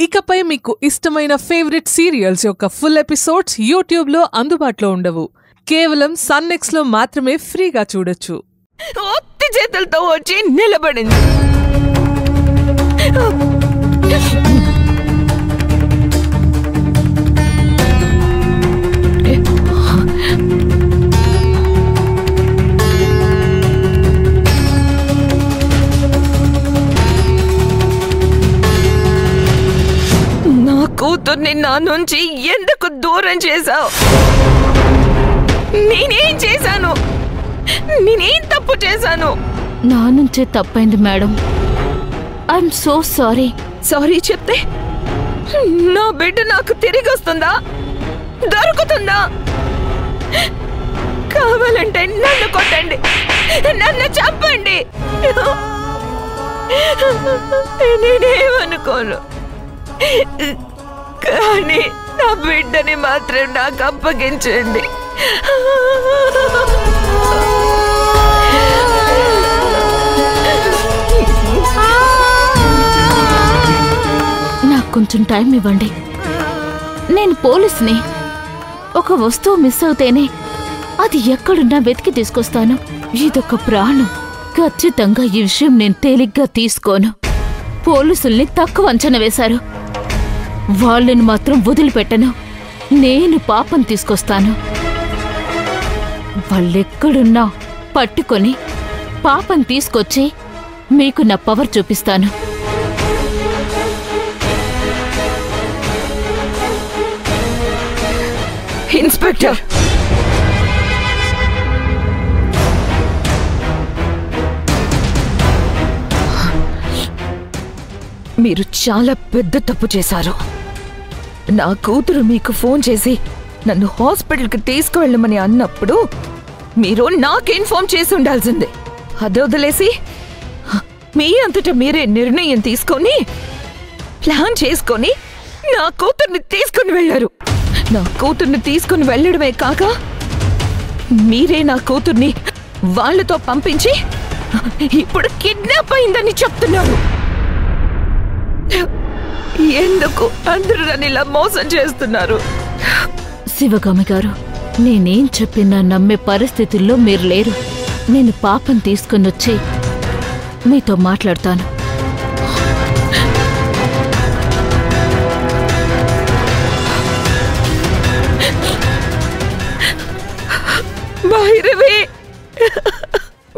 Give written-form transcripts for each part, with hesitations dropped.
ఇకపై మీకు ఇష్టమైన ఫేవరెట్ సీరియల్స్ యొక్క ఫుల్ ఎపిసోడ్స్ యూట్యూబ్లో అందుబాటులో ఉండవు. కేవలం సన్నెక్స్లో మాత్రమే ఫ్రీగా చూడొచ్చు. ఒత్తి చేతులతో వచ్చి నిలబడింది. నా కూతుర్ని నా నుంచి ఎందుకు దూరం చేశావు? నేనేం చేశాను? నేనేం తప్పు చేశాను? నా నుంచే తప్పైంది madam. I'm so sorry. Sorry చెప్తే నా బిడ్డ నాకు తిరిగి వస్తుందా? దొరుకుతుందా? కావాలంటే నన్ను కొట్టండి, నన్ను చంపండి, నేనేమనుకోను. కానీ నా బిడ్డని మాత్రం నాకు అప్పగించండి. నాకు కొంచెం టైం ఇవ్వండి. నేను పోలీసుని. ఒక వస్తువు మిస్ అవుతేనే అది ఎక్కడున్నా వెతికి తీసుకొస్తాను. ఇదొక ప్రాణం. ఖచ్చితంగా ఈ విషయం నేను తేలిగ్గా తీసుకోను. పోలీసుల్ని తక్కువ అంచనా వేశారు. వాళ్ళని మాత్రం వదిలిపెట్టను. నేను పాపం తీసుకొస్తాను. వాళ్ళెక్కడున్నా పట్టుకొని పాపం తీసుకొచ్చి మీకు నా పవర్ చూపిస్తాను. ఇన్స్పెక్టర్, మీరు చాలా పెద్ద తప్పు చేశారు. నా కూతురు మీకు ఫోన్ చేసి నన్ను హాస్పిటల్కి తీసుకువెళ్ళమని అన్నప్పుడు మీరు నాకు ఇన్ఫార్మ్ చేసి ఉండాల్సిందే. అది వదిలేసి మీ అంతటా మీరే నిర్ణయం తీసుకొని ప్లాన్ చేసుకొని నా కూతుర్ని తీసుకుని వెళ్ళారు. నా కూతుర్ని తీసుకుని వెళ్ళడమే కాక మీరే నా కూతుర్ని వాళ్ళతో పంపించి ఇప్పుడు కిడ్నాప్ అయిందని చెప్తున్నారు. ఎందుకు అందరూ నన్ను ఇలా మోసం చేస్తున్నారు? శివగామి గారు, నేనేం చెప్పినా నమ్మే పరిస్థితుల్లో మీరు లేరు. నేను పాపం తీసుకుని వచ్చి మీతో మాట్లాడతాను. భైరవి,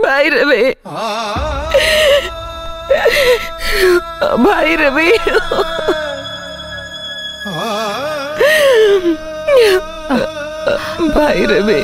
భైరవి, భైరవి, భైరవి.